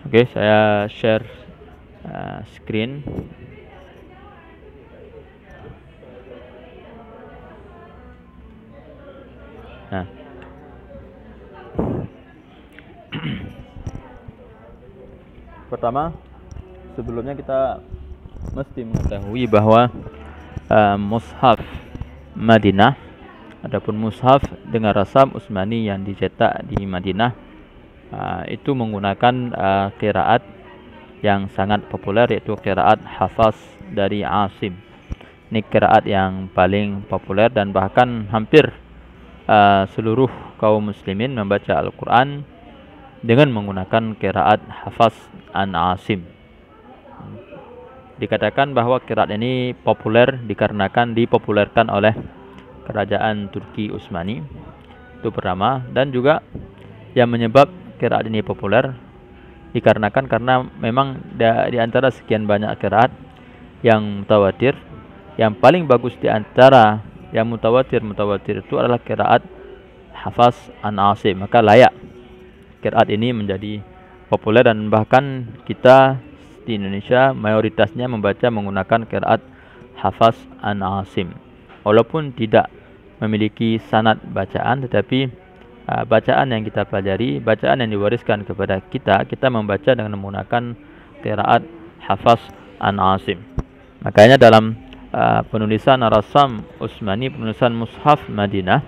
Oke, saya share screen. Nah, pertama, sebelumnya kita mesti mengetahui bahwa mushaf Madinah, adapun mushaf dengan rasam Utsmani yang dicetak di Madinah, itu menggunakan qiraat yang sangat populer, yaitu qiraat Hafs dari Asim. Ini qiraat yang paling populer dan bahkan hampir seluruh kaum muslimin membaca Al-Quran dengan menggunakan qiraat Hafs an Asim. Dikatakan bahwa qiraat ini populer dikarenakan dipopulerkan oleh kerajaan Turki Utsmani. Itu pertama, dan juga yang menyebab qiraat ini populer dikarenakan karena memang di antara sekian banyak qiraat yang mutawatir, yang paling bagus di antara yang mutawatir itu adalah qiraat Hafs an Asim. Maka layak qiraat ini menjadi populer, dan bahkan kita di Indonesia mayoritasnya membaca menggunakan qiraat Hafs an Asim. Walaupun tidak memiliki sanad bacaan, tetapi bacaan yang kita pelajari, bacaan yang diwariskan kepada kita membaca dengan menggunakan qiraat Hafs an Asim. Makanya dalam penulisan rasam Utsmani, penulisan mushaf Madinah,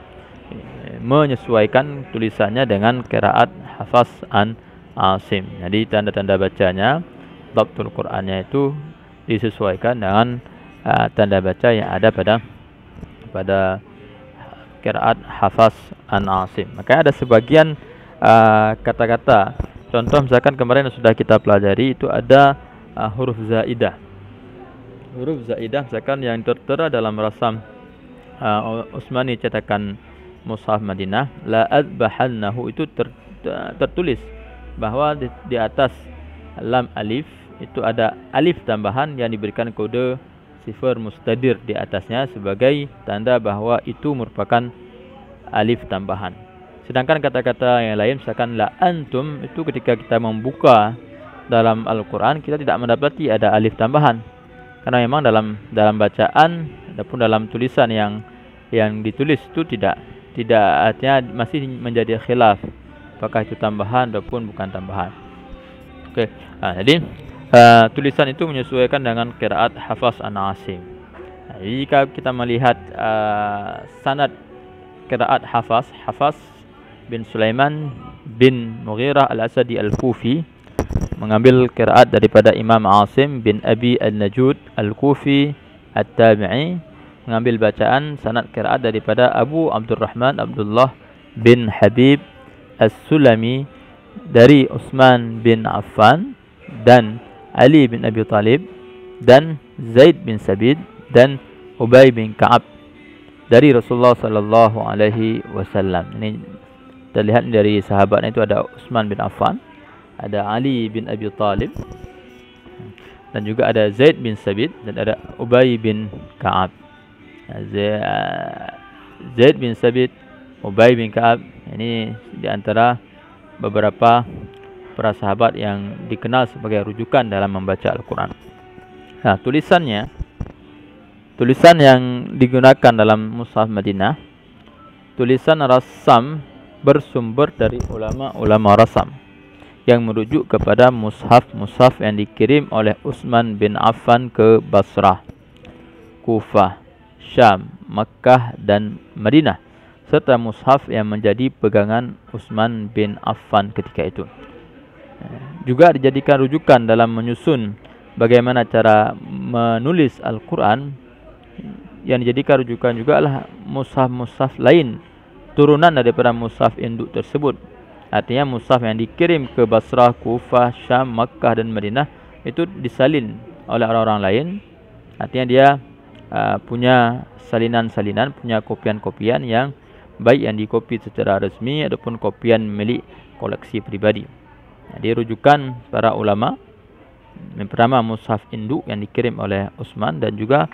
menyesuaikan tulisannya dengan qiraat Hafs an Asim. Jadi tanda-tanda bacanya, dhabtul Qur'annya itu disesuaikan dengan tanda baca yang ada pada qiraat Hafs an Asim. Makanya ada sebagian kata-kata, contoh misalkan kemarin yang sudah kita pelajari itu ada huruf zaidah. Huruf zaidah misalkan yang tertera dalam rasam Utsmani cetakan mushaf Madinah, la adbahannahu, itu tertulis bahwa di atas lam alif itu ada alif tambahan yang diberikan kode sifar mustadir di atasnya sebagai tanda bahwa itu merupakan alif tambahan. Sedangkan kata-kata yang lain misalkan la antum, itu ketika kita membuka dalam Al-Quran kita tidak mendapati ada alif tambahan, karena memang dalam bacaan ataupun dalam tulisan yang ditulis itu tidak artinya masih menjadi khilaf apakah itu tambahan ataupun bukan tambahan. Oke, jadi tulisan itu menyesuaikan dengan qiraat Hafs an Asim. Jika kita melihat sanad qiraat Hafs bin Sulaiman bin Mughirah al-Asadi al-Kufi mengambil qiraat daripada Imam Asim bin Abi al-Najud al-Kufi at-Tabi'i, mengambil bacaan sanad qiraat daripada Abu Abdurrahman Abdullah bin Habib as-Sulami dari Utsman bin Affan dan Ali bin Abi Talib dan Zaid bin Sabit dan Ubay bin Ka'ab dari Rasulullah sallallahu alaihi wasallam. Ini terlihat dari sahabatnya itu ada Utsman bin Affan, ada Ali bin Abi Talib, dan juga ada Zaid bin Sabit dan ada Ubay bin Ka'ab. Zaid bin Sabit, Ubay bin Ka'ab, ini di antara beberapa para sahabat yang dikenal sebagai rujukan dalam membaca Al-Quran. Nah, tulisan yang digunakan dalam mushaf Madinah, tulisan rasam bersumber dari ulama rasam yang merujuk kepada mushaf yang dikirim oleh Utsman bin Affan ke Basrah, Kufah, Syam, Makkah dan Madinah, serta mushaf yang menjadi pegangan Utsman bin Affan ketika itu. Juga dijadikan rujukan dalam menyusun bagaimana cara menulis Al-Quran. Yang dijadikan rujukan juga adalah mushaf lain turunan daripada mushaf induk tersebut. Artinya mushaf yang dikirim ke Basrah, Kufah, Syam, Makkah dan Madinah itu disalin oleh orang-orang lain. Artinya dia punya salinan-salinan, punya kopian-kopian yang baik yang dikopi secara resmi ataupun kopian milik koleksi pribadi. Jadi rujukan para ulama, yang pertama mushaf induk yang dikirim oleh Utsman, dan juga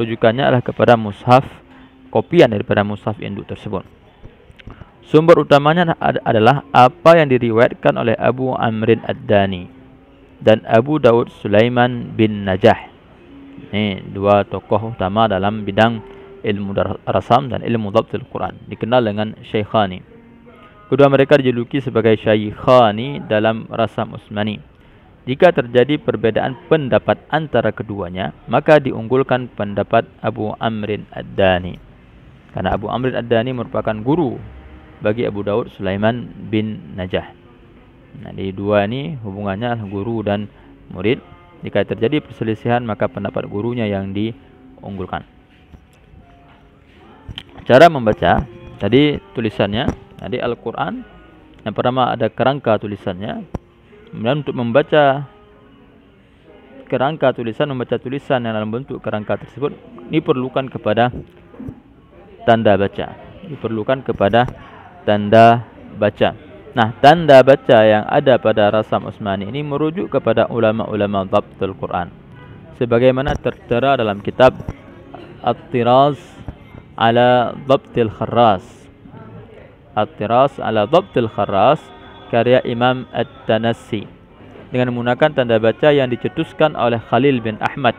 rujukannya adalah kepada mushaf kopian daripada mushaf induk tersebut. Sumber utamanya adalah apa yang diriwayatkan oleh Abu Amrin ad-Dani. dan Abu Daud Sulaiman bin Najah. Ini dua tokoh utama dalam bidang ilmu rasam dan ilmu dhabtul Quran, dikenal dengan Syekhani. Kedua mereka dijuluki sebagai Syekhani dalam rasam Utsmani. Jika terjadi perbedaan pendapat antara keduanya, maka diunggulkan pendapat Abu Amrin Ad-Dani, karena Abu Amrin Ad-Dani merupakan guru bagi Abu Daud Sulaiman bin Najah. Nah, di dua ini hubungannya guru dan murid. Jika terjadi perselisihan, maka pendapat gurunya yang diunggulkan. Cara membaca, tadi tulisannya, tadi Al-Quran, yang pertama ada kerangka tulisannya. Kemudian untuk membaca kerangka tulisan, membaca tulisan yang dalam bentuk kerangka tersebut, diperlukan kepada tanda baca. Diperlukan kepada tanda baca. Nah, tanda baca yang ada pada rasam Utsmani ini merujuk kepada ulama-ulama dhabtul Quran, sebagaimana tertera dalam kitab At-Tiraz ala Dhabtil Kharras. At-Tiraz ala Dhabtil Kharras karya Imam At-Tanassi, dengan menggunakan tanda baca yang dicetuskan oleh Khalil bin Ahmad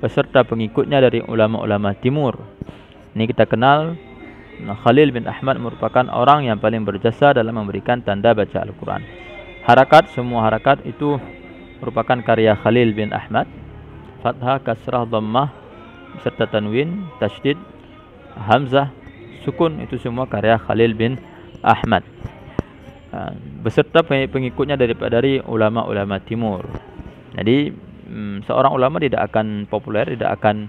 beserta pengikutnya dari ulama-ulama timur. Ini kita kenal, Khalil bin Ahmad merupakan orang yang paling berjasa dalam memberikan tanda baca Al-Quran. Harakat, semua harakat itu merupakan karya Khalil bin Ahmad. Fathah, kasrah, dhammah, serta tanwin, tasydid, hamzah, sukun, itu semua karya Khalil bin Ahmad, beserta pengikutnya dari ulama-ulama timur. Jadi seorang ulama tidak akan populer, tidak akan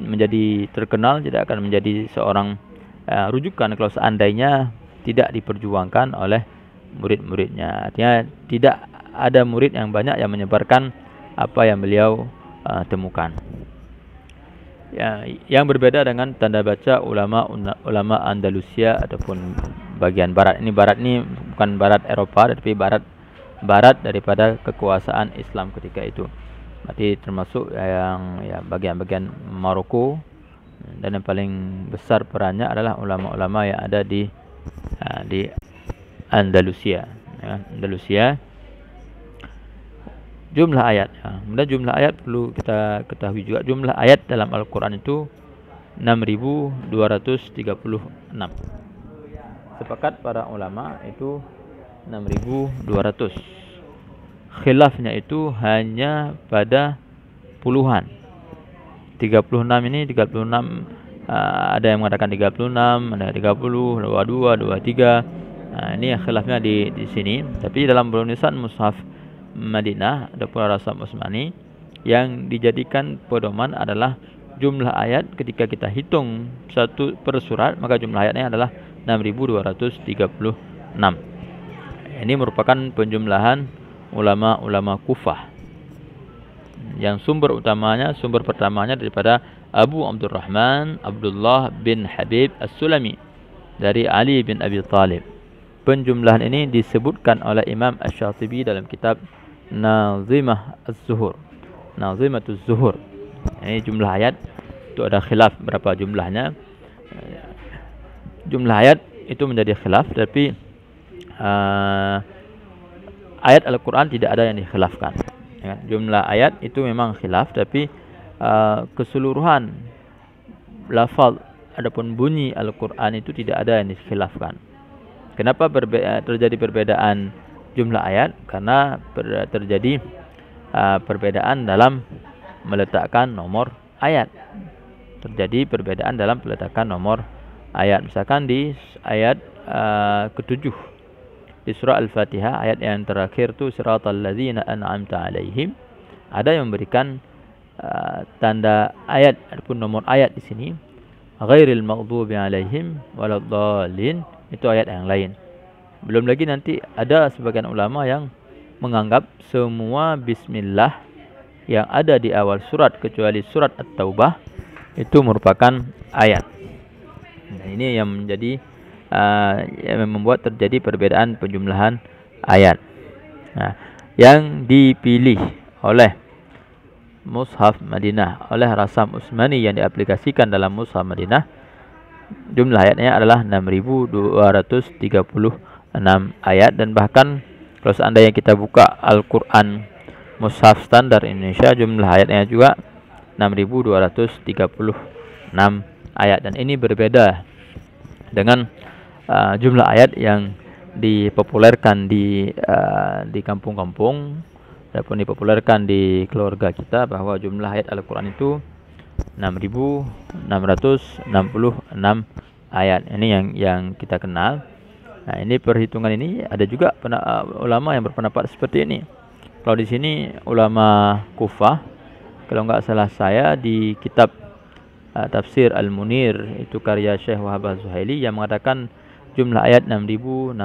menjadi terkenal, tidak akan menjadi seorang rujukan kalau seandainya tidak diperjuangkan oleh murid-muridnya. Artinya tidak ada murid yang banyak yang menyebarkan apa yang beliau temukan. Ya, yang berbeda dengan tanda baca ulama Andalusia ataupun bagian barat. Ini barat ini bukan barat Eropa, tetapi barat daripada kekuasaan Islam ketika itu. Berarti termasuk yang bagian-bagian Maroko, dan yang paling besar perannya adalah ulama-ulama yang ada di Andalusia. Andalusia. Jumlah ayat. Kemudian jumlah ayat perlu kita ketahui juga. Jumlah ayat dalam Al-Quran itu 6.236. Sepakat para ulama itu 6.200. Khilafnya itu hanya pada puluhan. 36 ini 36, ada yang mengatakan 36, ada 30, 22, 23. Ini yang khilafnya di sini. Tapi dalam penulisan mushaf Madinah ataupun rasam Utsmani, yang dijadikan pedoman adalah jumlah ayat. Ketika kita hitung satu per surat, maka jumlah ayatnya adalah 6.236. Ini merupakan penjumlahan ulama-ulama Kufah, yang sumber pertamanya daripada Abu Abdurrahman Abdullah bin Habib As-Sulami dari Ali bin Abi Talib. Penjumlahan ini disebutkan oleh Imam Asy-Syatibi dalam kitab Nazimah Az-Zuhur. Nazimatuz Zuhur. Ini jumlah ayat itu ada khilaf berapa jumlahnya. Jumlah ayat itu menjadi khilaf, tapi ayat Al-Quran tidak ada yang dikhilafkan. Ya, jumlah ayat itu memang khilaf, tapi keseluruhan lafaz adapun bunyi Al-Quran itu tidak ada yang dikhilafkan. Kenapa terjadi perbedaan jumlah ayat? Karena terjadi perbedaan dalam meletakkan nomor ayat. Terjadi perbedaan dalam peletakan nomor ayat. Misalkan di ayat ke-7 di surah Al-Fatihah, ayat yang terakhir tu siratal ladzina an'amta alaihim, ada yang memberikan tanda ayat ataupun nomor ayat di sini ghairil maghdubi alaihim waladdallin, itu ayat yang lain. Belum lagi nanti ada sebagian ulama yang menganggap semua bismillah yang ada di awal surat kecuali surat At-Taubah itu merupakan ayat. Nah, ini yang menjadi yang membuat terjadi perbedaan penjumlahan ayat. Nah, yang dipilih oleh Mushaf Madinah, oleh rasam Utsmani yang diaplikasikan dalam Mushaf Madinah, jumlah ayatnya adalah 6.236 ayat. Dan bahkan kalau seandainya kita buka Al-Quran mushaf standar Indonesia jumlah ayatnya juga 6.236 ayat, dan ini berbeda dengan jumlah ayat yang dipopulerkan di kampung-kampung ataupun dipopulerkan di keluarga kita, bahwa jumlah ayat Al-Quran itu 6.666 ayat. Ini yang kita kenal. Nah, ini perhitungan ini ada juga ulama yang berpendapat seperti ini. Kalau di sini ulama Kufah, kalau nggak salah saya, di kitab Tafsir Al-Munir, itu karya Syekh Wahab Az-Zuhaili, yang mengatakan jumlah ayat 6.666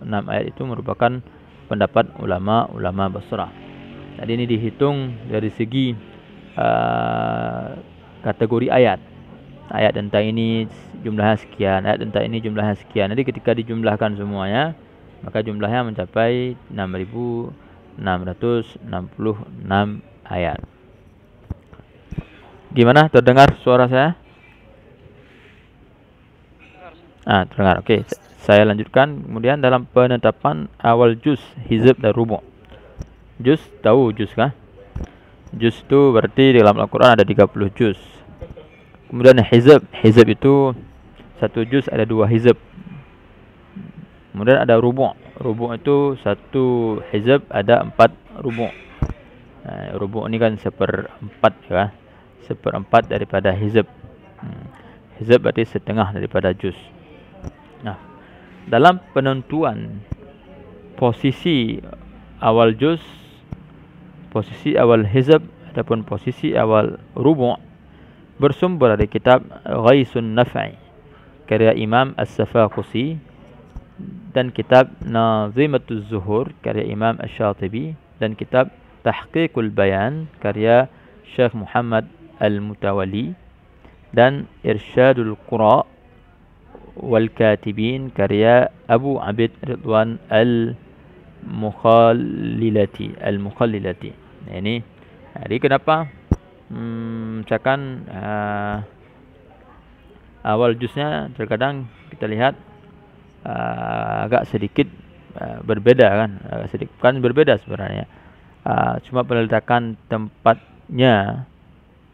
ayat itu merupakan pendapat ulama Basrah. Jadi ini dihitung dari segi kategori ayat. Ayat tentang ini jumlahnya sekian, ayat tentang ini jumlahnya sekian. Jadi ketika dijumlahkan semuanya, maka jumlahnya mencapai 6.666 ayat. Gimana, terdengar suara saya? Terdengar. Oke, saya lanjutkan. Kemudian dalam penetapan awal juz, hizb dan rubu'. Juz, tahu juz kah? Juz itu berarti di dalam Al-Quran ada 30 juz. Kemudian hizb itu satu juz ada 2 hizb. Kemudian ada rubu'. Rubu' itu satu hizb ada 4 rubu'. Rubu' ini kan 1/4 ya. 1/4 daripada hizb. Hizb berarti setengah daripada juz. Nah, dalam penentuan posisi awal juz, posisi awal hizb ataupun posisi awal rubu' bersumber dari kitab Ghaisun Naf'i karya Imam As-Safaqusi dan kitab Nazimatuz Zuhur karya Imam Asy-Syatibi dan kitab Tahqiqul Bayan karya Syekh Muhammad Al-Mutawalli dan Irsyadul Qura wal Katibin karya Abu Abid Ridwan Al-Mukhallilati. Ini jadi kenapa misalkan awal juznya terkadang kita lihat agak sedikit berbeda kan, berbeda sebenarnya. Cuma peletakan tempatnya,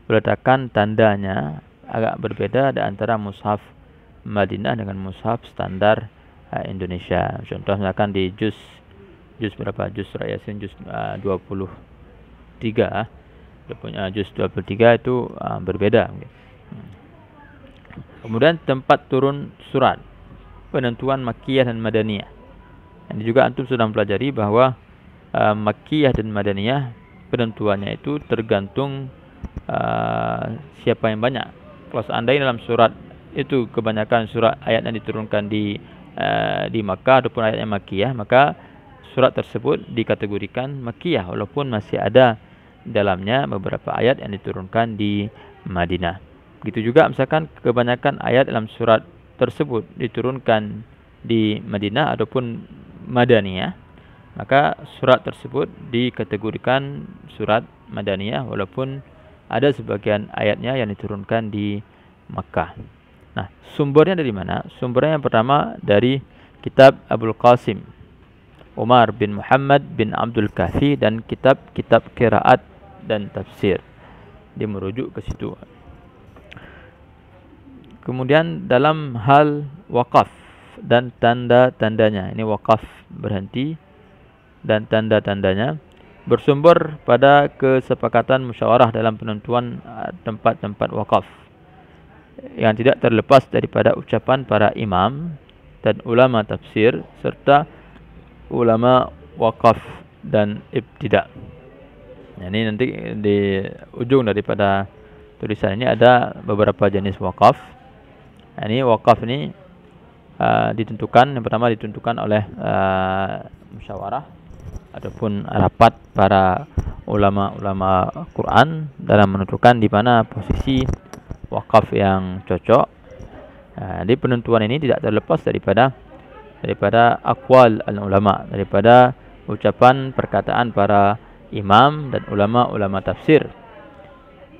peletakan tandanya agak berbeda di antara mushaf Madinah dengan mushaf standar Indonesia. Contoh misalkan di juz berapa? Juz Surah Yasin juz 23. Dia punya juz 23 itu berbeda. Kemudian tempat turun surat, penentuan Makkiyah dan Madaniyah. Ini juga antum sudah mempelajari bahwa Makkiyah dan Madaniyah penentuannya itu tergantung siapa yang banyak. Kalau seandainya dalam surat itu kebanyakan surat ayat yang diturunkan di Makkah ataupun ayat yang Makkiyah, maka surat tersebut dikategorikan Makkiyah walaupun masih ada dalamnya beberapa ayat yang diturunkan di Madinah. Begitu juga misalkan kebanyakan ayat dalam surat tersebut diturunkan di Madinah ataupun Madaniyah, maka surat tersebut dikategorikan surat Madaniyah walaupun ada sebagian ayatnya yang diturunkan di Makkah. Nah, sumbernya dari mana? Sumbernya yang pertama dari kitab Abul Qasim Umar bin Muhammad bin Abdul Kahfi dan kitab-kitab qiraat dan tafsir. Dia merujuk ke situ. Kemudian dalam hal wakaf dan tanda-tandanya, ini wakaf berhenti dan tanda-tandanya bersumber pada kesepakatan musyawarah dalam penentuan tempat-tempat wakaf yang tidak terlepas daripada ucapan para imam dan ulama tafsir serta ulama wakaf dan ibtida'. Nah, ini nanti di ujung daripada tulisan ini ada beberapa jenis wakaf. Nah, ini wakaf ini ditentukan, yang pertama ditentukan oleh musyawarah ataupun rapat para ulama-ulama Quran dalam menentukan di mana posisi wakaf yang cocok. Di penentuan ini tidak terlepas daripada aqwal al-ulama, daripada ucapan perkataan para imam dan ulama-ulama tafsir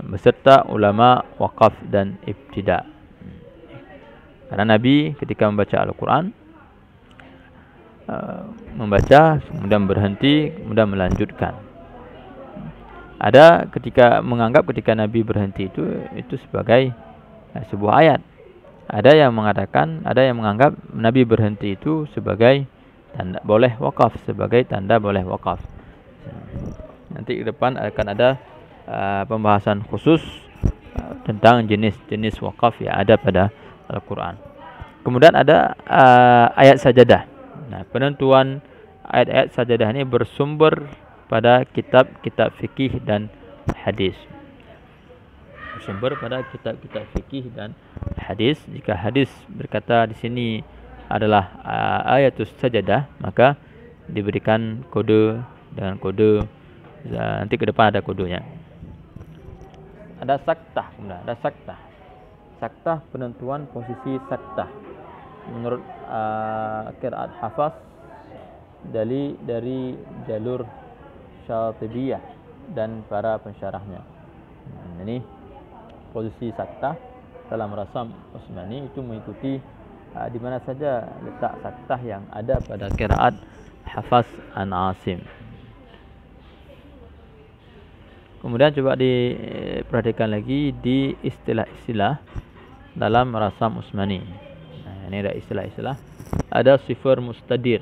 beserta ulama wakaf dan ibtida'. Karena Nabi ketika membaca Al-Quran membaca, kemudian berhenti, kemudian melanjutkan. Ada ketika menganggap ketika Nabi berhenti itu sebagai sebuah ayat. Ada yang mengatakan, ada yang menganggap Nabi berhenti itu sebagai tanda boleh wakaf, sebagai tanda boleh wakaf. Nanti ke depan akan ada pembahasan khusus tentang jenis-jenis wakaf yang ada pada Al-Quran. Kemudian ada ayat sajadah. Nah, penentuan ayat-ayat sajadah ini bersumber pada kitab-kitab fikih dan hadis. Bersumber pada kitab-kitab fikih dan hadis. Jika hadis berkata di sini adalah ayatus sajadah, maka diberikan kode dengan kode, nanti ke depan ada kodenya. Ada saktah, kemudian ada saktah. Saktah, penentuan posisi saktah menurut qiraat Hafaz dari jalur Syatibiyah dan para pensyarahnya. Ini posisi saktah dalam rasam Utsmani itu mengikuti di mana saja letak saktah yang ada pada qiraat Hafaz an Asim. Kemudian coba diperhatikan lagi di istilah-istilah dalam rasam Utsmani. Nah, ini ada istilah-istilah. Ada sifar mustadir.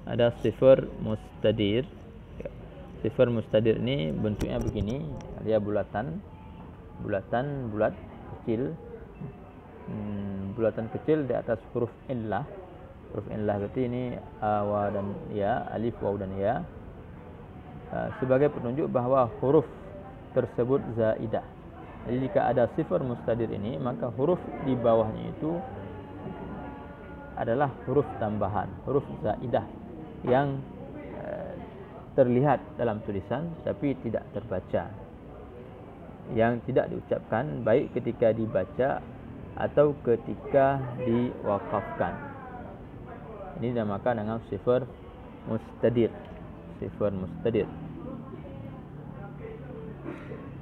Ada sifar mustadir. Sifar mustadir ini bentuknya begini. Dia bulat kecil. Bulatan kecil di atas huruf illah. Huruf illah berarti ini wa dan ya, alif, waw dan ya. Sebagai penunjuk bahawa huruf tersebut zaidah. Jadi jika ada sifar mustadir ini, maka huruf di bawahnya itu adalah huruf tambahan, huruf zaidah yang terlihat dalam tulisan tapi tidak terbaca, yang tidak diucapkan baik ketika dibaca atau ketika diwakafkan. Ini dinamakan dengan sifar mustadir. Sifar mustadir.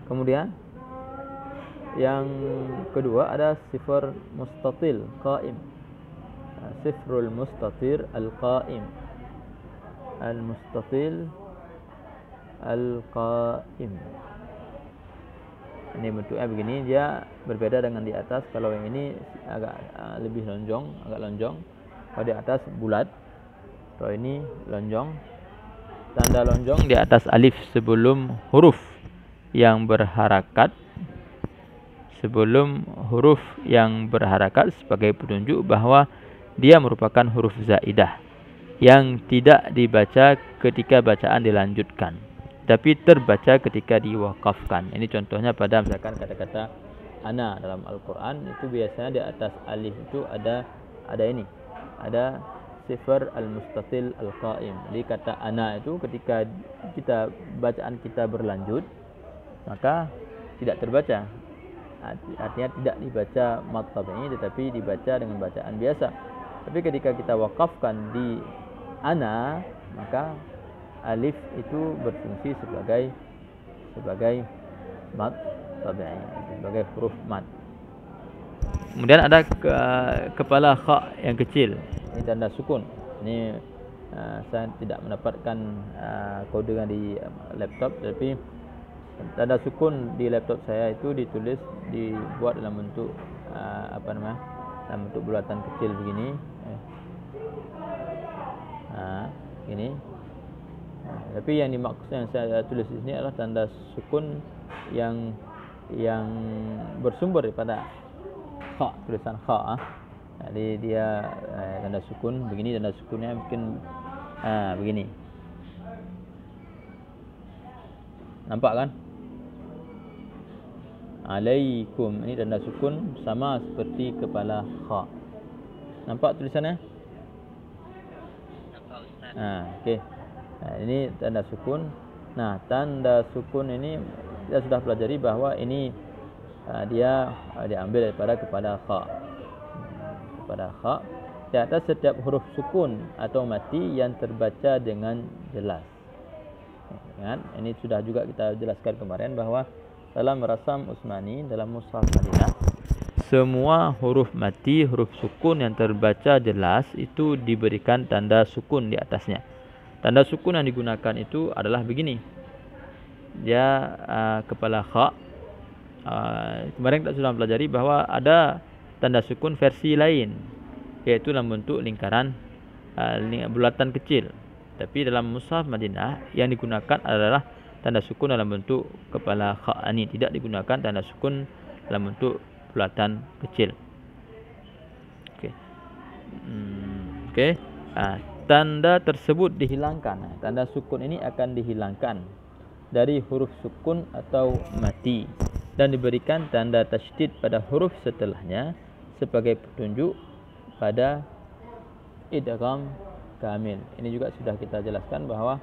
Kemudian yang kedua ada sifar mustatil qaim. Sifrul mustatir al-qaim. Al-mustatil al-qaim. Ini bentuknya begini, dia berbeda dengan di atas. Kalau yang ini agak lebih lonjong, agak lonjong. Kalau di atas bulat. Kalau ini lonjong. Tanda lonjong di atas alif sebelum huruf yang berharakat. Sebelum huruf yang berharakat sebagai penunjuk bahawa dia merupakan huruf zaidah yang tidak dibaca ketika bacaan dilanjutkan, tapi terbaca ketika diwakafkan. Ini contohnya pada misalkan kata-kata ana dalam Al-Quran, itu biasanya di atas alif itu ada ini, ada sifar al-mustatil al-qaim. Jadi kata ana itu ketika bacaan kita berlanjut, maka tidak terbaca. Artinya tidak dibaca mad tabi'i, tetapi dibaca dengan bacaan biasa. Tapi ketika kita wakafkan di ana, maka alif itu berfungsi sebagai mad tabi'i, sebagai huruf mad. Kemudian ada kepala kha yang kecil. Ini tanda sukun. Ini saya tidak mendapatkan kodenya di laptop, tapi tanda sukun di laptop saya itu dibuat dalam bentuk dalam bentuk bulatan kecil begini. Ini. Tapi yang dimaksud yang saya tulis di sini adalah tanda sukun yang bersumber daripada kha, tulisan kha. Jadi dia tanda sukun begini, tanda sukunnya mungkin begini. Nampak kan? Alaikum, ini tanda sukun sama seperti kepala kha. Nampak tulisannya? Okey. Ini tanda sukun. Nah, tanda sukun ini kita sudah pelajari bahawa ini dia diambil daripada kepala kha. Kepala kha. Di atas setiap huruf sukun atau mati yang terbaca dengan jelas. Ingat, ini sudah juga kita jelaskan kemarin bahawa dalam rasam Utsmani, dalam mushaf Madinah, semua huruf mati, huruf sukun yang terbaca jelas itu diberikan tanda sukun di atasnya. Tanda sukun yang digunakan itu adalah begini. Dia kepala kha. Kemarin kita sudah pelajari bahwa ada tanda sukun versi lain, yaitu dalam bentuk lingkaran bulatan kecil. Tapi dalam mushaf Madinah yang digunakan adalah tanda sukun dalam bentuk kepala kha. Ini tidak digunakan tanda sukun dalam bentuk bulatan kecil. Okey. Okey. Tanda tersebut dihilangkan. Tanda sukun ini akan dihilangkan dari huruf sukun atau mati dan diberikan tanda tasydid pada huruf setelahnya sebagai petunjuk pada idgham kamil. Ini juga sudah kita jelaskan bahwa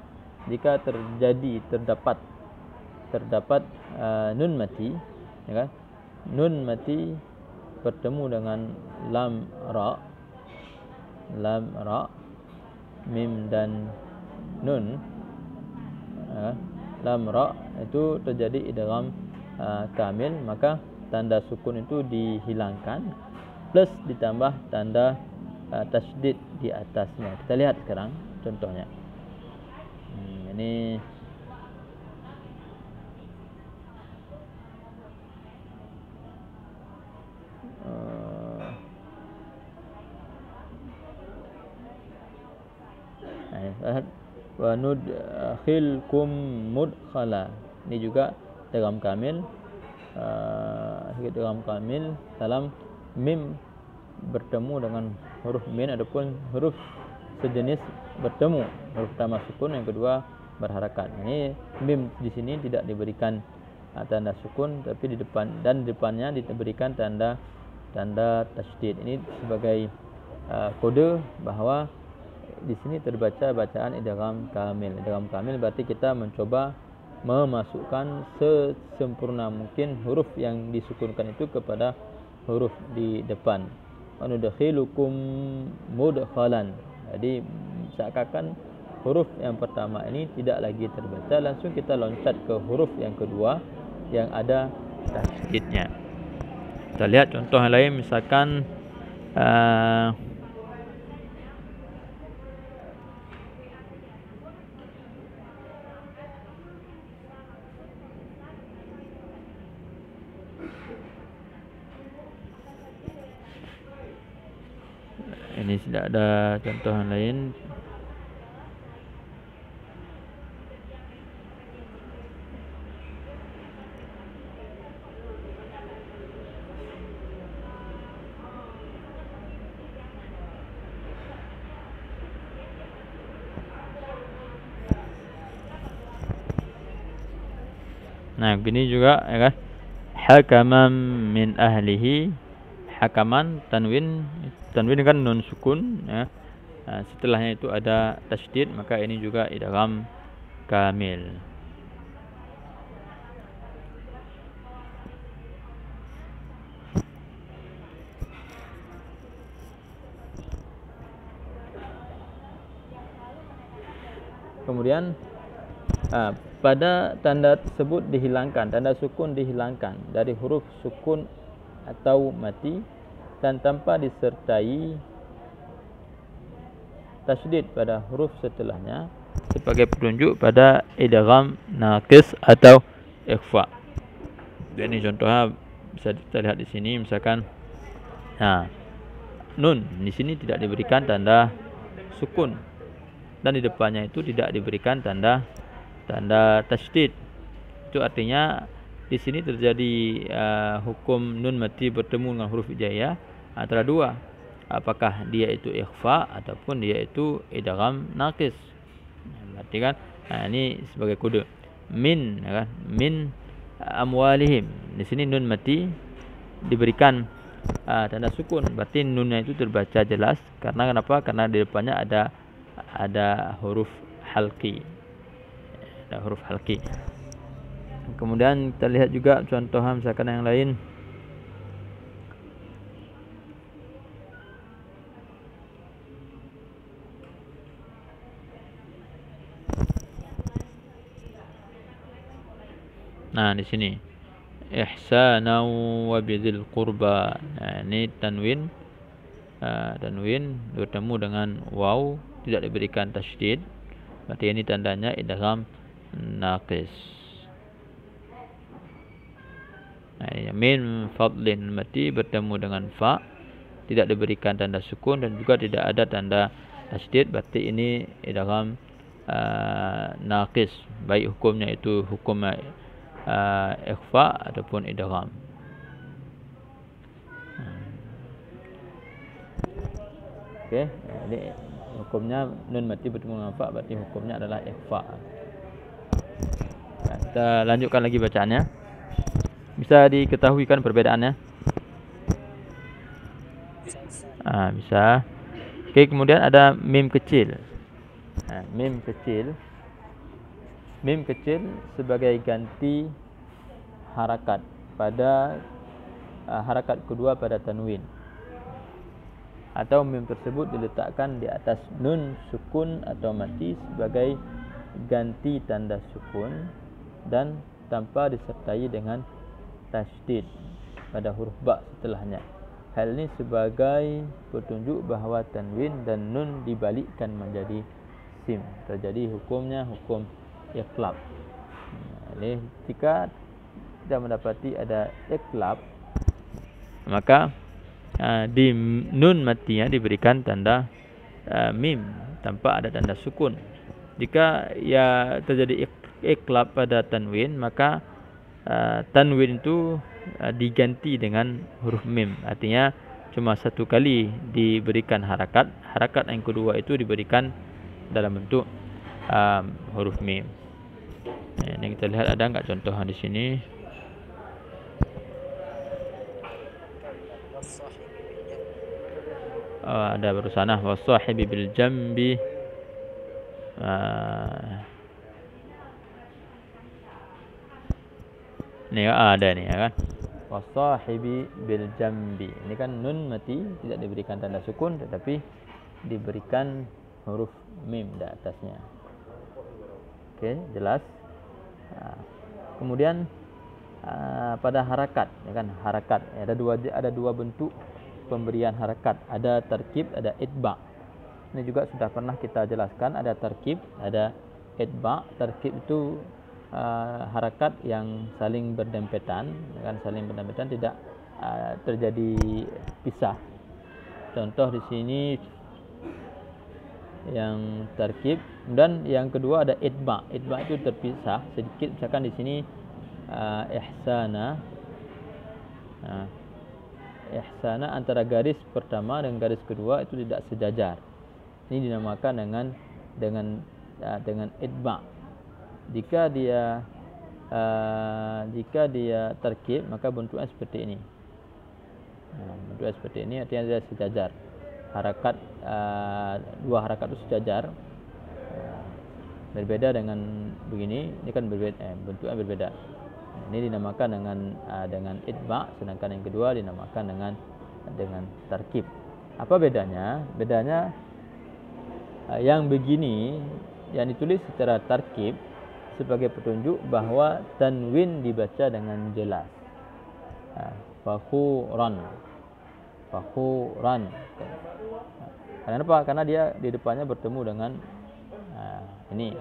jika terdapat nun mati, ya kan? Nun mati bertemu dengan lam ra, mim dan nun, lam ra itu terjadi idgham kamil, maka tanda sukun itu dihilangkan plus ditambah tanda tasydid di atasnya. Kita lihat sekarang contohnya. Ini wa nudkhilkum mudkhala. Ini juga idgham kamil. Idgham kamil dalam mim bertemu dengan huruf min ataupun huruf sejenis bertemu. Huruf pertama sukun, yang kedua berharakat. Ini mim di sini tidak diberikan tanda sukun, tapi di depannya diberikan tanda tasydid. Ini sebagai kode bahwa di sini terbaca bacaan idgham kamil. Idgham kamil berarti kita mencoba memasukkan sesempurna mungkin huruf yang disukunkan itu kepada huruf di depan. Wa nudkhilukum mudkhalan. Jadi seakan-akan huruf yang pertama ini tidak lagi terbaca, langsung kita loncat ke huruf yang kedua yang ada tasydidnya. Kita lihat contoh yang lain, misalkan ini tidak ada contoh yang lain. Nah, begini juga ya kan. Hakaman min ahlihi. Hakaman tanwin kan nun sukun ya. Setelahnya itu ada tasydid, maka ini juga idgham kamil. Kemudian pada tanda tersebut dihilangkan, tanda sukun dihilangkan dari huruf sukun atau mati dan tanpa disertai tasydid pada huruf setelahnya sebagai petunjuk pada idgham naqis atau ikhfa. Dan ini contohnya bisa kita lihat di sini, misalkan nun di sini tidak diberikan tanda sukun dan di depannya itu tidak diberikan tanda tasydid. Itu artinya di sini terjadi hukum nun mati bertemu dengan huruf hijaiyah antara dua, apakah dia itu ikhfa ataupun dia itu idgham naqis. Berarti kan ini sebagai kode min ya kan, min amwalihim. Di sini nun mati diberikan tanda sukun, berarti nunnya itu terbaca jelas. Karena kenapa? Karena di depannya ada huruf halqi. Ada huruf halqi. Kemudian kita lihat juga contoh misalkan yang lain. Nah, di sini ihsana wa bidzil qurba. Ini tanwin bertemu dengan waw, tidak diberikan tasydid, berarti ini tandanya idgham naqis. Min fadlin mati bertemu dengan fa, tidak diberikan tanda sukun dan juga tidak ada tanda tasydid, berarti ini idgham naqis, baik hukumnya itu hukum ikhfa ataupun idgham. Okey, jadi hukumnya nun mati bertemu dengan fa, berarti hukumnya adalah ikhfa. Kita lanjutkan lagi bacaannya. Bisa diketahui kan perbedaannya? Bisa. Okey, kemudian ada mim kecil. Mim kecil sebagai ganti harakat pada harakat kedua pada tanwin, atau mim tersebut diletakkan di atas nun sukun atau mati sebagai ganti tanda sukun dan tanpa disertai dengan tasydid pada huruf ba setelahnya. Hal ini sebagai petunjuk bahawa tanwin dan nun dibalikkan menjadi sim. Terjadi hukumnya hukum iqlab. Jadi jika kita mendapati ada iqlab, maka di nun matinya diberikan tanda mim tanpa ada tanda sukun. Jika ya terjadi iqlab pada tanwin, maka tanwin itu diganti dengan huruf mim. Artinya cuma satu kali diberikan harakat. Harakat yang kedua itu diberikan dalam bentuk huruf mim. Ini kita lihat ada enggak contoh di sini? Ada berusanah wasahibi bil jambi. Ini ada nih ya kan. Wasahibi bil jambi. Ini kan nun mati tidak diberikan tanda sukun tetapi diberikan huruf mim di atasnya. Okey, jelas. Kemudian pada harakat ya kan, harakat ada dua bentuk pemberian harakat, ada tarkib, ada itba. Ini juga sudah pernah kita jelaskan, ada tarkib, ada itba. Tarkib itu harakat yang saling berdempetan, kan, saling berdempetan, tidak terjadi pisah. Contoh di sini yang tarkib, dan yang kedua ada itba. Itba itu terpisah sedikit, misalkan di sini ihsana. Ihsana antara garis pertama dan garis kedua itu tidak sejajar. Ini dinamakan dengan itba. Jika dia tarkib, maka bentuknya seperti ini. Bentuknya seperti ini, artinya dia sejajar. Harakat dua harakat itu sejajar. Berbeda dengan begini, ini kan berbeda, bentuknya berbeda. Ini dinamakan dengan itba, sedangkan yang kedua dinamakan dengan tarkib. Apa bedanya? Bedanya yang begini yang ditulis secara tarkib sebagai petunjuk bahawa tanwin dibaca dengan jelas. Fakhuran. Kenapa? Karena dia di depannya bertemu dengan ini,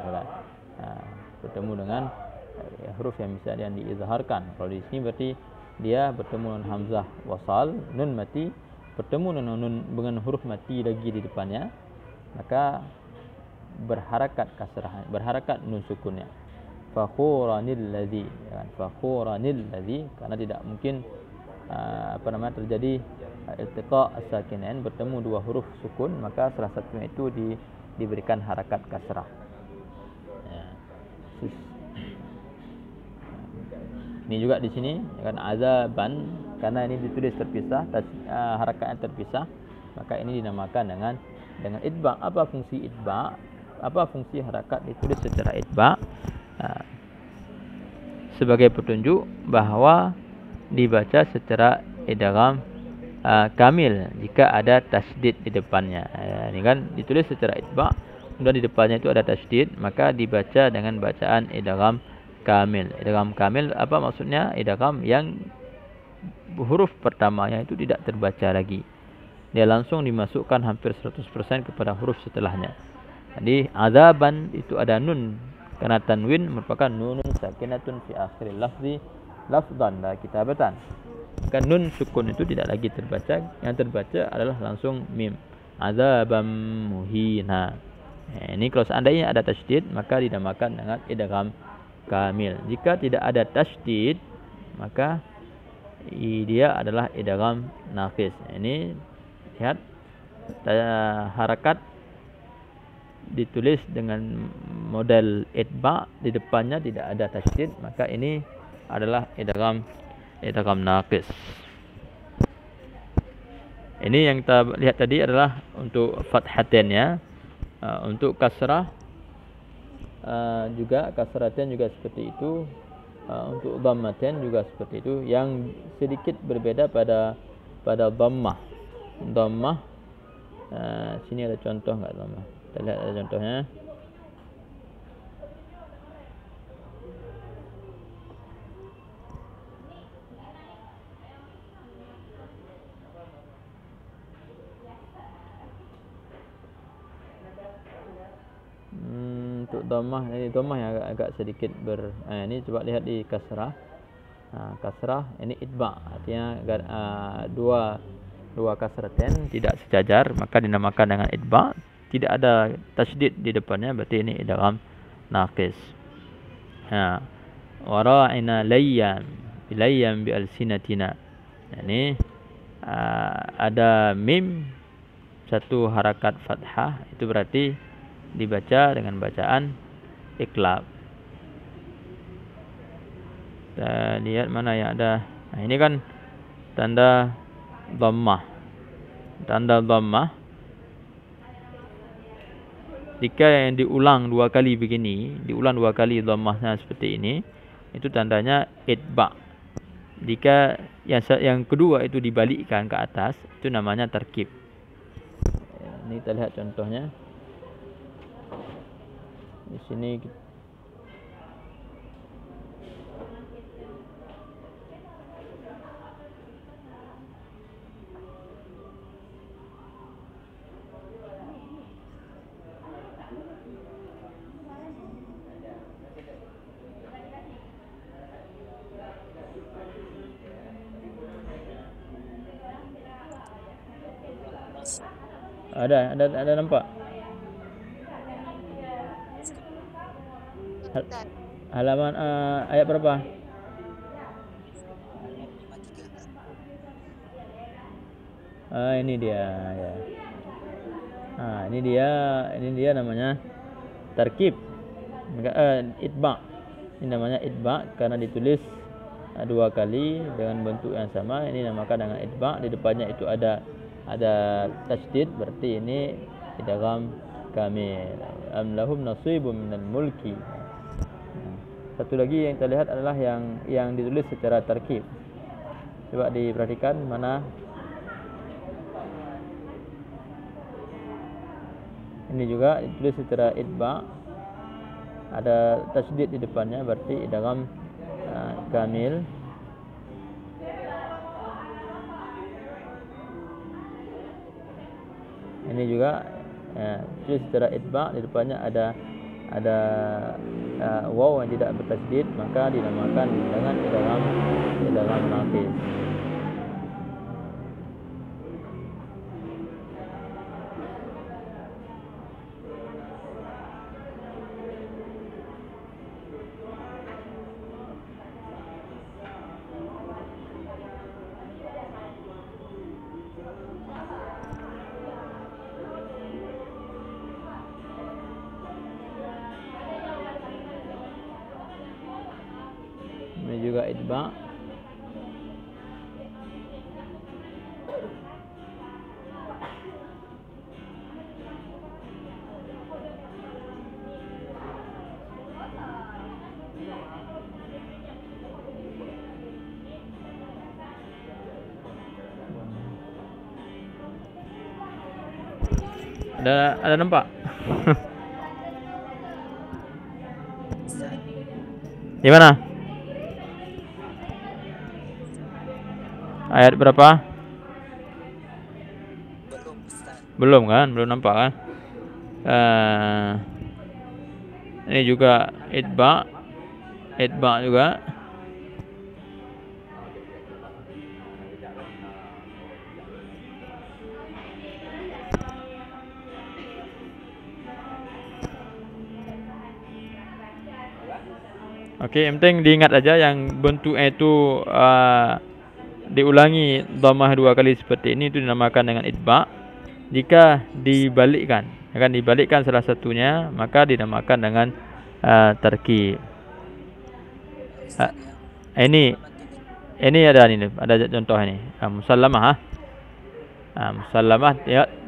bertemu dengan huruf yang bisa yang diizharkan. Kalau di sini berarti dia bertemu dengan hamzah wasal, nun mati, bertemu dengan huruf mati lagi di depannya, maka berharakat kasrah, berharakat nun sukunnya. Fakhuranil ladzi, fakhuranil ladzi, karena tidak mungkin terjadi iltiqa as-sakinain, bertemu dua huruf sukun, maka salah satunya itu diberikan harakat kasrah. Ini juga di sini kan azaban, karena ini ditulis terpisah, harakatnya terpisah, maka ini dinamakan dengan itba. Apa fungsi itba? Apa fungsi harakat ditulis secara itba? Sebagai petunjuk bahawa dibaca secara idgham kamil jika ada tasydid di depannya. Ini kan ditulis secara itba, kemudian di depannya itu ada tasydid, maka dibaca dengan bacaan idgham kamil. Idgham kamil apa maksudnya? Idgham yang huruf pertamanya itu tidak terbaca lagi. Dia langsung dimasukkan hampir 100% kepada huruf setelahnya. Jadi azaban itu ada nun, karena tanwin merupakan nunun sakinatun fi akhiril lafzi lafzan la kitabatan. Kan nun sukun itu tidak lagi terbaca, yang terbaca adalah langsung mim. Azabam muhina. Ini kalau seandainya ada tasydid maka dinamakan dengan idgham kamil. Jika tidak ada tasydid maka dia adalah idgham naqis. Ini lihat harakat ditulis dengan model itba, di depannya tidak ada tasydid, maka ini adalah idgham naqis. Ini yang kita lihat tadi adalah untuk fathatain ya. Untuk kasrah juga kasratain juga seperti itu. Untuk dhammatain juga seperti itu. Yang sedikit berbeda pada dhammah. Dhammah sini ada contoh enggak dhammah? Kita lihat ada contohnya. Untuk dhammah, ini dhammah yang agak sedikit ini coba lihat di kasrah. Kasrah ini itba, artinya dua kasratain tidak sejajar, maka dinamakan dengan itba. Tidak ada tasydid di depannya, berarti ini idgham naqis. Wara'ina layyam bi alsinatina. Ini ada mim satu harakat fathah, itu berarti dibaca dengan bacaan iqlab. Kita lihat mana yang ada. Nah, ini kan tanda dhammah. Tanda dhammah jika yang diulang dua kali begini, diulang dua kali dhammahnya seperti ini, itu tandanya itba. Jika yang kedua itu dibalikkan ke atas, itu namanya tarkib. Ini kita lihat contohnya. Di sini ada nampak halaman ayat berapa? Ini dia ya. Ini dia namanya tarkib. Itba. Ini namanya itba karena ditulis dua kali dengan bentuk yang sama. Ini dinamakan dengan itba. Di depannya itu ada tasydid, berarti ini idgham kamil. Am lahum nasibun minal mulki. Satu lagi yang kita lihat adalah yang ditulis secara tarkib. Coba diperhatikan mana. Ini juga ditulis secara itba. Ada tasydid di depannya, berarti idgham kamil. Ini juga ditulis secara itba, di depannya ada waw yang tidak bertasydid, maka dinamakan dengan idgham naqis. Ini juga itba. Ada nampak? Gimana? Ayat berapa? Belum, Ustaz. Belum kan? Belum nampak kan? Ini juga itba juga. Oke, yang penting diingat aja yang bentuknya itu diulangi dhammah 2 kali seperti ini, itu dinamakan dengan itba. Jika dibalikkan, akan dibalikkan salah satunya, maka dinamakan dengan tarkib. Ini ada contoh ini. Musallamah. Musallamah,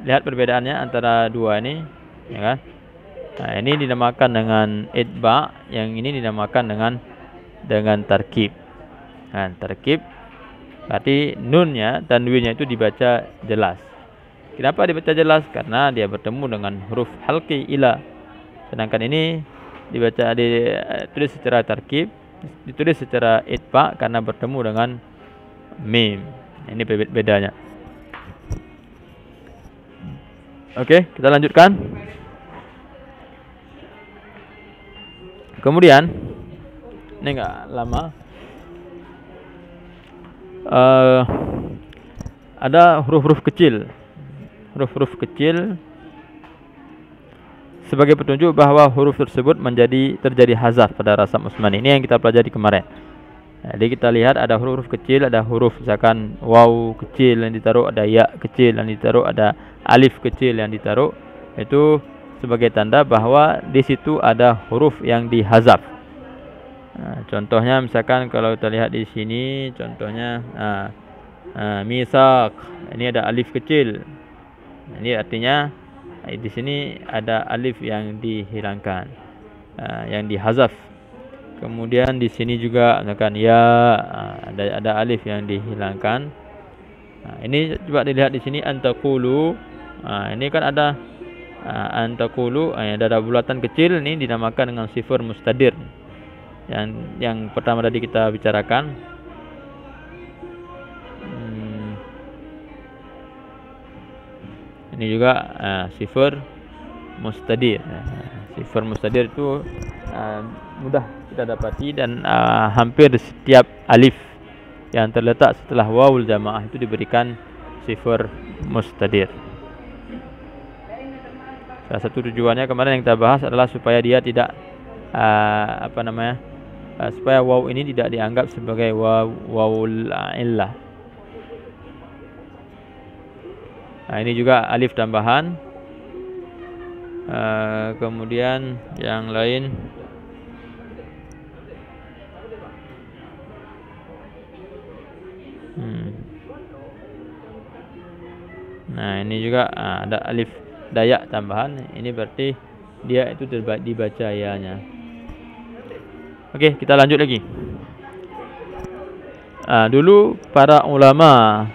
lihat perbedaannya antara dua ini, ya kan? Ini dinamakan dengan itba, yang ini dinamakan dengan tarkib. Tarkib berarti nunnya, tanwinnya itu dibaca jelas. Kenapa dibaca jelas? Karena dia bertemu dengan huruf halqi ila. Sedangkan ini ditulis secara tarkib, ditulis secara itba karena bertemu dengan mim. Ini bedanya. Oke, kita lanjutkan. Kemudian ini enggak lama, ada huruf-huruf kecil. Huruf-huruf kecil sebagai petunjuk bahwa huruf tersebut terjadi hazaf pada rasam Utsmani. Ini yang kita pelajari kemarin. Jadi kita lihat ada huruf kecil, ada huruf misalkan waw kecil yang ditaruh, ada ya kecil yang ditaruh, ada alif kecil yang ditaruh. Itu sebagai tanda bahwa di situ ada huruf yang dihazaf. Contohnya misalkan kalau kita lihat di sini, contohnya misak, ini ada alif kecil. Ini artinya di sini ada alif yang dihilangkan, yang dihazaf. Kemudian di sini juga misalkan ya, ada alif yang dihilangkan. Ini coba dilihat di sini antaqulu. Ini kan ada antaqulu, ada bulatan kecil, ini dinamakan dengan sifar mustadir. Yang pertama tadi kita bicarakan. Ini juga sifar mustadir. Sifar mustadir itu mudah kita dapati, dan hampir setiap alif yang terletak setelah wawul jamaah itu diberikan sifar mustadir. Salah satu tujuannya kemarin yang kita bahas adalah supaya dia tidak supaya waw ini tidak dianggap sebagai wawul illah. Ini juga alif tambahan. Kemudian yang lain, nah ini juga ada alif dayak tambahan. Ini berarti dia itu dibaca ya-nya. Oke, kita lanjut lagi. Dulu para ulama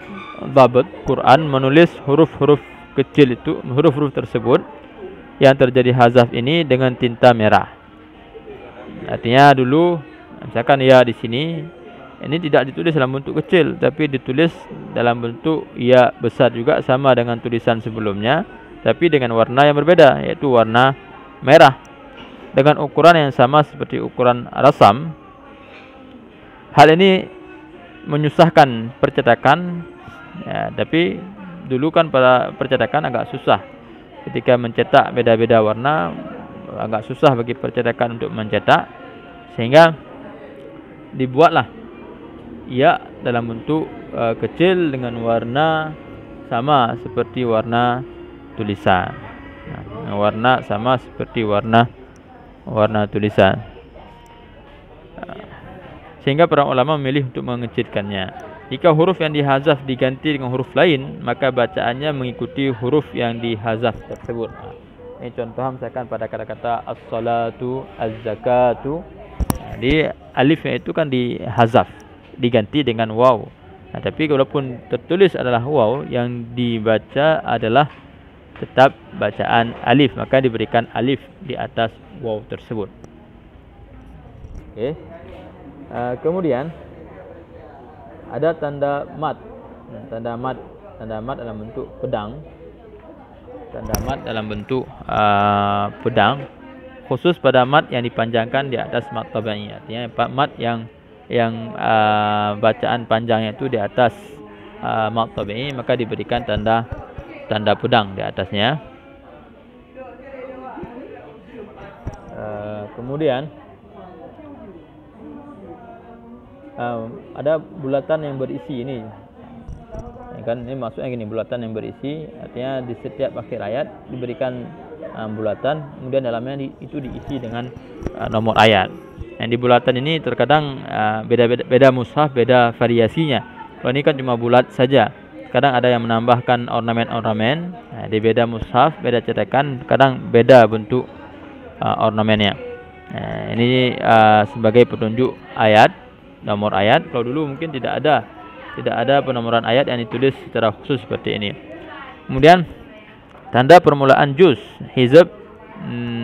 dhabt Quran menulis huruf-huruf kecil itu, huruf-huruf tersebut yang terjadi hazaf ini dengan tinta merah. Artinya dulu misalkan ya di sini, ini tidak ditulis dalam bentuk kecil, tapi ditulis dalam bentuk ya besar juga, sama dengan tulisan sebelumnya, tapi dengan warna yang berbeda, yaitu warna merah, dengan ukuran yang sama seperti ukuran rasam. Hal ini menyusahkan percetakan, ya, tapi dulu kan pada percetakan agak susah. Ketika mencetak beda-beda warna, agak susah bagi percetakan untuk mencetak, sehingga dibuatlah ya dalam bentuk kecil dengan warna sama seperti warna tulisan. Warna sama seperti warna tulisan. Sehingga para ulama memilih untuk mengecilkannya. Jika huruf yang dihazaf diganti dengan huruf lain, maka bacaannya mengikuti huruf yang dihazaf tersebut. Ini contoh misalkan pada kata-kata as-salatu, az-zakatu. Jadi alifnya itu kan dihazaf, diganti dengan waw. Tapi walaupun tertulis adalah waw, yang dibaca adalah tetap bacaan alif, maka diberikan alif di atas waw tersebut. Oke. Kemudian ada tanda mat. Tanda mat dalam bentuk pedang. Tanda mat dalam bentuk pedang, khusus pada mat yang dipanjangkan di atas mat tabi'i. Artinya mat yang bacaan panjangnya itu di atas mat tabi'i, maka diberikan tanda pedang di atasnya. Kemudian ada bulatan yang berisi ini. Kan ini maksudnya gini, bulatan yang berisi artinya di setiap akhir ayat diberikan bulatan, kemudian dalamnya itu diisi dengan nomor ayat. Yang di bulatan ini terkadang beda mushaf, beda variasinya. Kalau ini kan cuma bulat saja. Kadang ada yang menambahkan ornamen-ornamen. Di beda mushaf, beda cetakan, kadang beda bentuk ornamennya. Ini sebagai petunjuk ayat, nomor ayat. Kalau dulu mungkin tidak ada penomoran ayat yang ditulis secara khusus seperti ini. Kemudian tanda permulaan juz, hizb,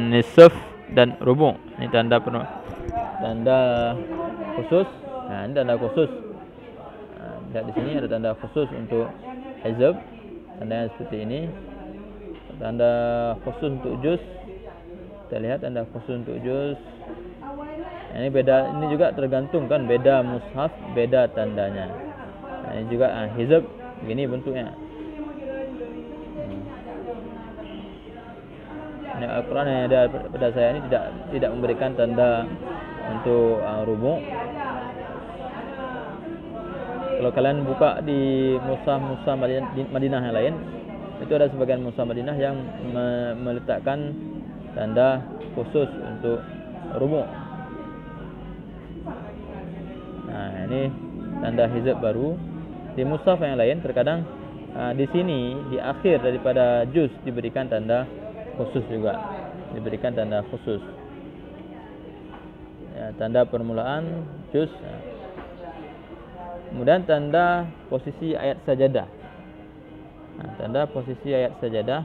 nisf dan rubu'. Ini tanda khusus. Nah, ini tanda khusus. Lihat di sini ada tanda khusus untuk hizb, tanda seperti ini. Tanda khusus untuk juz. Kita lihat tanda khusus untuk juz. Ini beda, ini juga tergantung kan, beda mushaf, beda tandanya. Ini juga hizb begini bentuknya. Ini Al-Quran yang ada pada saya ini tidak memberikan tanda untuk rubu'. Kalau kalian buka di mushaf Madinah yang lain, itu ada sebagian mushaf Madinah yang meletakkan tanda khusus untuk rubu'. Nah, ini tanda hizb baru. Di mushaf yang lain terkadang di sini di akhir daripada juz diberikan tanda khusus juga, diberikan tanda khusus. Ya, tanda permulaan juz. Kemudian tanda posisi ayat sajadah. Nah, tanda posisi ayat sajadah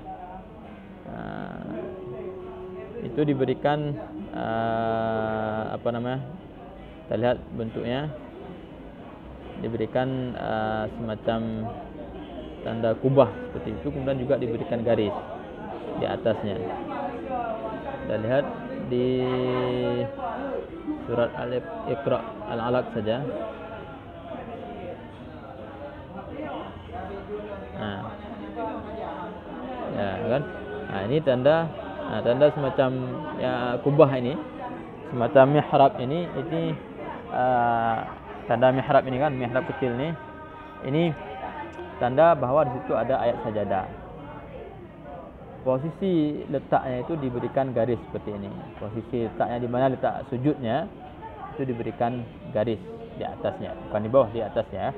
itu diberikan kita lihat bentuknya. Diberikan semacam tanda kubah seperti itu, kemudian juga diberikan garis di atasnya. Kita lihat di surat Al-Iqra Al-Alaq saja. Nah, ya kan? Nah, ini tanda semacam ya kubah ini, semacam mihrab ini tanda mihrab ini kan, mihrab kecil ini tanda bahwa di situ ada ayat sajadah. Posisi letaknya itu diberikan garis seperti ini. Posisi letaknya di mana letak sujudnya itu diberikan garis di atasnya, bukan di bawah, di atasnya.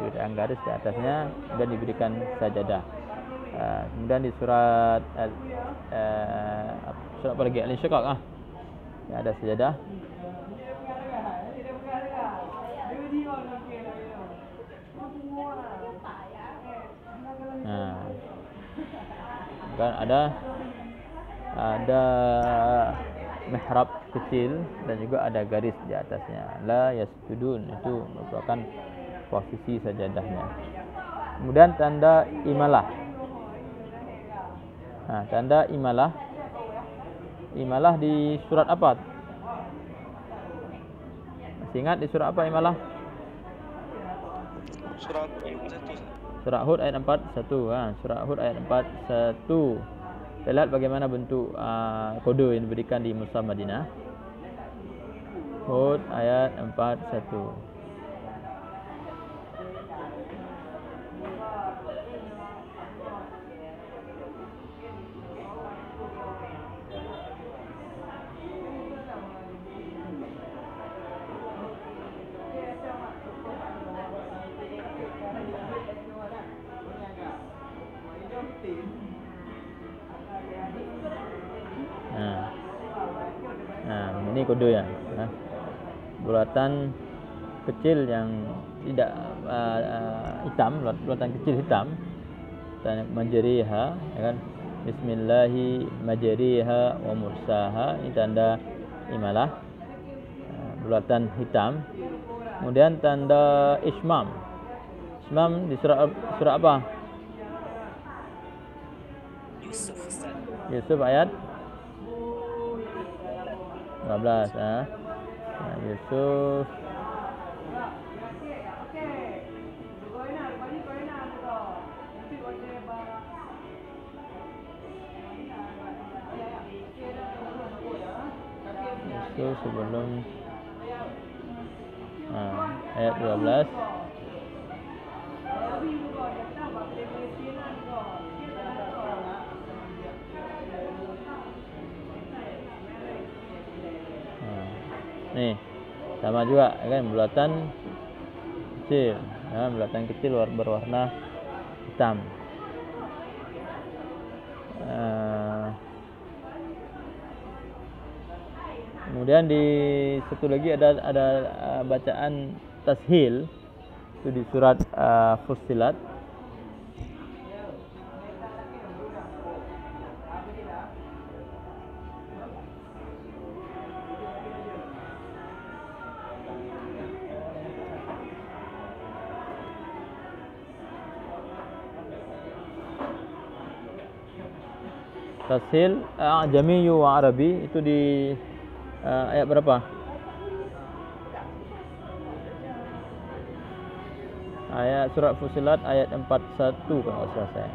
Diberikan garis di atasnya dan diberikan sajadah. Kemudian di surat apa lagi? Al-Insyiqaq ya, ada sajadah. Nah, kan ada mihrab kecil dan juga ada garis di atasnya. La yasjudun, itu merupakan posisi sajadahnya. Kemudian tanda imalah. Nah, tanda imalah di surat apa? Masih ingat di surat apa imalah? Surah Hud ayat 41. Surah Hud ayat 41. Kita lihat bagaimana bentuk kode yang diberikan di mushaf Madinah. Hud ayat 41. Ini kode ya, bulatan kecil yang tidak hitam, bulatan kecil hitam, dan majriha, ya kan? Bismillahi majriha wa mursaha, ini tanda imalah. bulatan hitam. Kemudian tanda ismam. Ismam di surat apa? Yusuf, Ustaz. Yusuf ayat 15. Yusuf itu sebelum ayat 12. Nih sama juga kan, bulatan kecil, bulatan kecil berwarna hitam. Kemudian di satu lagi ada bacaan tashil itu di surat Fussilat. Tashil Ajami wa Arabi itu di ayat berapa? Ayat surat Fussilat ayat 41 kalau nggak salah saya.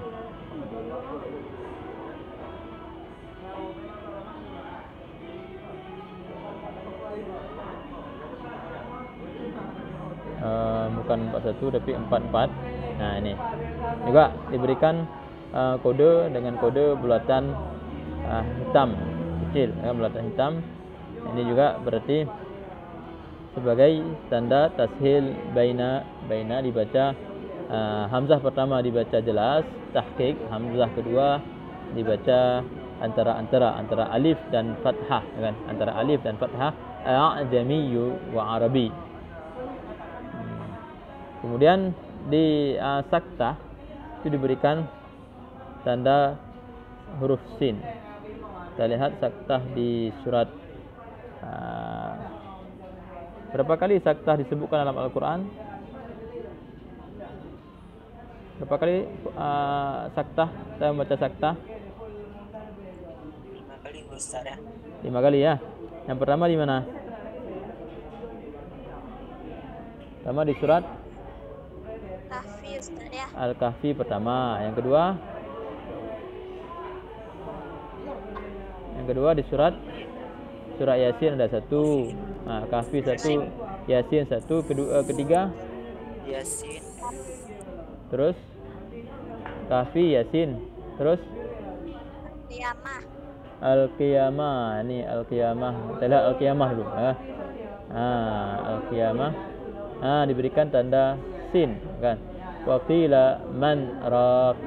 Bukan 41 tapi 44. Nah ini juga diberikan kode dengan kode bulatan hitam kecil, bulatan hitam. Ini juga berarti sebagai tanda tashil baina dibaca hamzah pertama dibaca jelas tahqiq, hamzah kedua dibaca antara alif dan fathah, kan? Antara alif dan fathah, a'jami wa arabi. Kemudian di saktah itu diberikan tanda huruf sin. Kita lihat saktah di surat berapa kali saktah disebutkan dalam Al-Quran? Berapa kali saktah? Saya membaca saktah 5 kali, Ustaz ya. 5 kali ya. Yang pertama di mana? Pertama di surat Kahfi, Ustaz ya. Al-Kahfi pertama. Yang kedua di surat Yasin ada 1. Kahfi 1, Yasin 1, ketiga Yasin. Terus Kahfi, Yasin, terus Qiyamah. Al-Qiyamah. Ini Al-Qiyamah. Kita lihat Al-Qiyamah dulu. Al-Qiyamah. Diberikan tanda sin, kan? Wa qila man raq.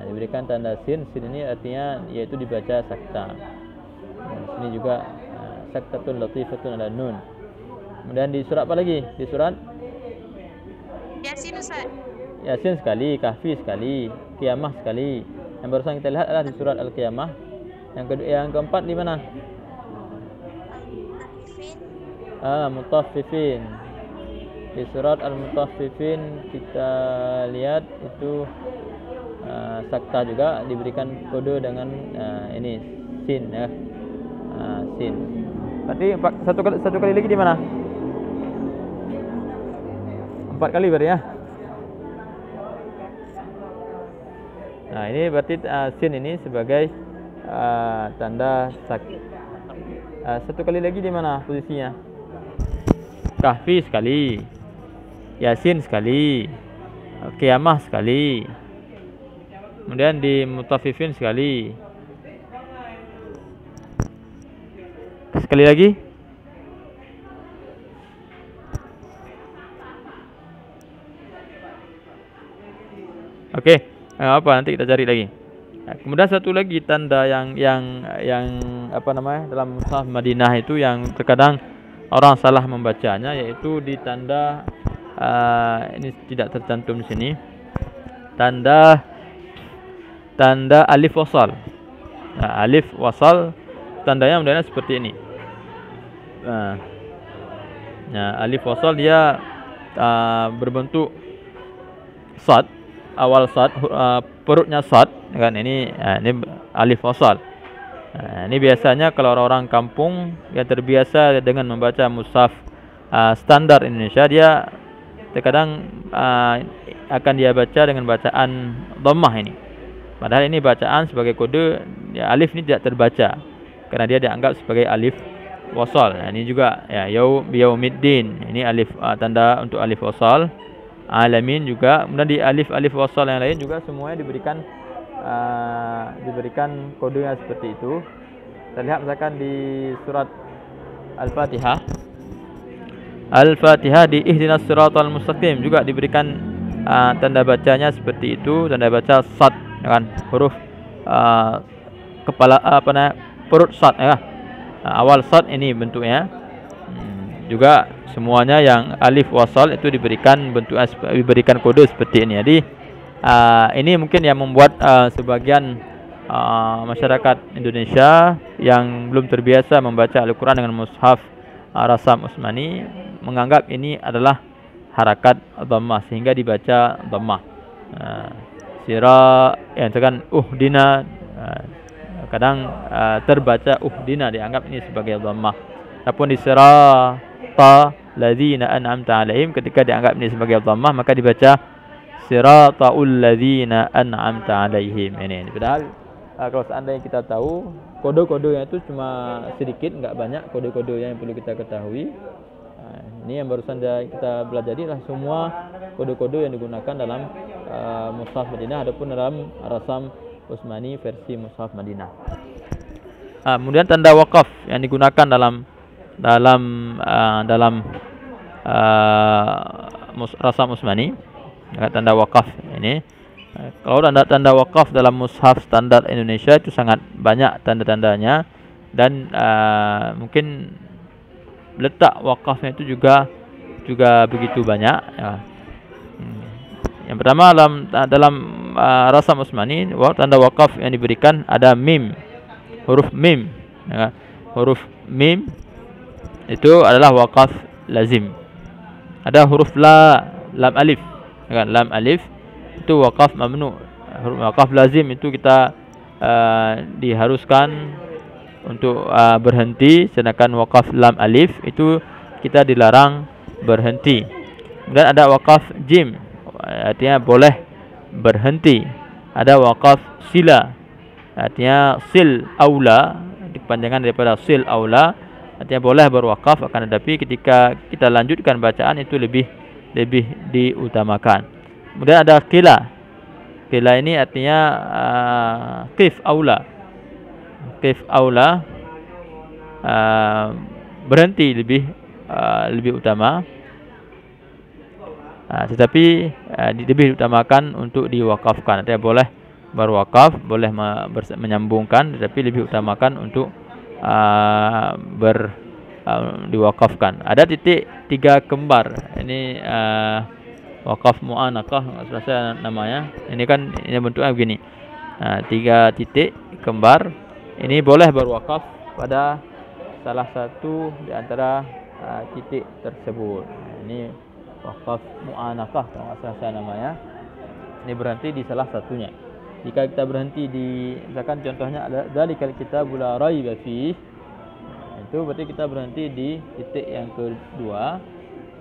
Diberikan tanda sin. Sin ini artinya yaitu dibaca sakta. Ini juga saktatun latifatun ala nun. Kemudian di surat apa lagi? Di surat Yasin, Ustaz. Yasin sekali, Kahfi sekali, Qiyamah sekali. Yang barusan kita lihat adalah di surat Al-Qiyamah. Yang keempat di mana? Mutaffifin. Di surat Al-Mutaffifin kita lihat itu sakta juga diberikan kode dengan ini sin ya. Sin. Berarti satu kali lagi di mana? 4 kali berarti ya. Nah, ini berarti sin ini sebagai tanda satu kali lagi di mana posisinya? Kahfi sekali, Yasin sekali, Qiyamah sekali. Kemudian di Mutaffifin sekali. Sekali lagi. Oke, apa nanti kita cari lagi. Kemudian satu lagi tanda yang apa namanya dalam Mushaf Madinah itu yang terkadang orang salah membacanya, yaitu di tanda ini tidak tercantum di sini. Tanda alif wasal. Alif wasal tandanya modalnya seperti ini. Nah, alif wasal dia berbentuk sad, awal sad, perutnya sad kan, ini alif wasal. Ini biasanya kalau orang-orang kampung yang terbiasa dengan membaca mushaf standar Indonesia, dia terkadang akan dia baca dengan bacaan dhammah ini. Padahal ini bacaan sebagai kode, ya, alif ini tidak terbaca karena dia dianggap sebagai alif wasal. Ini juga ya, yaumiddin, ini alif tanda untuk alif wasal. Alamin juga. Kemudian di alif wasal yang lain juga semuanya diberikan kodenya seperti itu. Kita lihat misalkan di surat Al-Fatihah. Al-Fatihah di ihdinas siratal mustaqim juga diberikan tanda bacanya seperti itu, tanda baca sad kan, huruf kepala perut sad ya. Awal sad ini bentuknya. Juga semuanya yang alif wasal itu diberikan kode seperti ini. Jadi ini mungkin yang membuat sebagian masyarakat Indonesia yang belum terbiasa membaca Al-Quran dengan mushaf Rasam Utsmani menganggap ini adalah harakat dhammah sehingga dibaca dhammah. Sira yang kan uhdina, kadang terbaca uhdina, dianggap ini sebagai dhammah. Adapun di sirata ladzina an'amta alaihim, ketika dianggap ini sebagai dhammah maka dibaca siratal ladzina an'amta alaihim. Ini padahal kalau seandainya kita tahu kode-kodenya itu cuma sedikit, enggak banyak kode-kode yang perlu kita ketahui. Ini yang barusan kita pelajari lah semua kode-kode yang digunakan dalam mushaf Madinah ataupun dalam Rasam Utsmani versi mushaf Madinah. Kemudian tanda wakaf yang digunakan dalam Rasam Utsmani, tanda wakaf ini. Kalau tanda wakaf dalam mushaf standar Indonesia itu sangat banyak tanda-tandanya, dan mungkin letak wakafnya itu juga begitu banyak ya. Yang pertama dalam Rasam Utsmani, tanda wakaf yang diberikan ada mim, huruf mim ya. Huruf mim itu adalah wakaf lazim. Ada huruf lam alif ya, lam alif itu wakaf mamnu. Huruf wakaf lazim itu kita diharuskan untuk berhenti, sedangkan wakaf lam alif itu kita dilarang berhenti. Kemudian ada wakaf jim, artinya boleh berhenti. Ada wakaf sila, artinya sil aula, kepanjangan daripada sil aula, artinya boleh berwakaf, akan tetapi ketika kita lanjutkan bacaan itu lebih diutamakan. Kemudian ada qila. Qila ini artinya qif aula. Qif aula, berhenti lebih utama. Tetapi lebih utamakan untuk diwakafkan. Artinya boleh berwakaf, boleh menyambungkan, tetapi lebih utamakan untuk diwakafkan. Ada titik 3 kembar. Ini wakaf mu'anaqah selesai namanya. Ini kan ini bentuknya begini. 3 titik kembar. Ini boleh berwakaf pada salah satu di antara titik tersebut. Ini wakaf mu'anaqah kalau selesai namanya. Ini berhenti di salah satunya. Jika kita berhenti di, misalkan contohnya ada dzalikal kitabul la raiba fiih, itu berarti kita berhenti di titik yang kedua.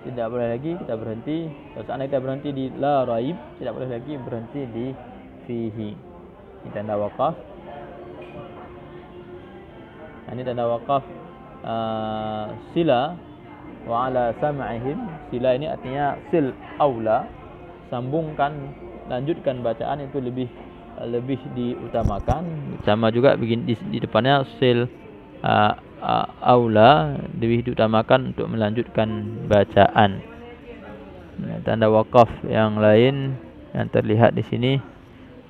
Tidak boleh lagi kita berhenti. Kalau seandainya kita berhenti di la raib, tidak boleh lagi berhenti di fihi. Ini tanda wakaf. Ini tanda wakaf sila wa ala sam'ihim. Sila ini artinya sil aula, sambungkan, lanjutkan bacaan itu lebih diutamakan. Sama juga begini di depannya sil aula, lebih diutamakan untuk melanjutkan bacaan. Tanda wakaf yang lain yang terlihat di sini,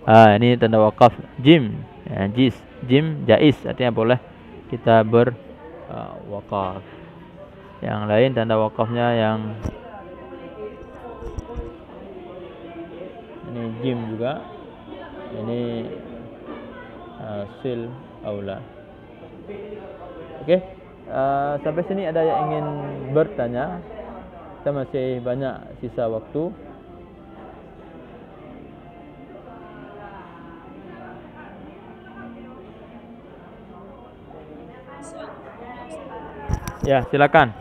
ini tanda wakaf jim, jim jaiz, artinya boleh kita berwakaf. Yang lain tanda wakafnya yang ini jim juga, ini sil aula. Oke, Sampai sini ada yang ingin bertanya? Kita masih banyak sisa waktu. Ya, silakan.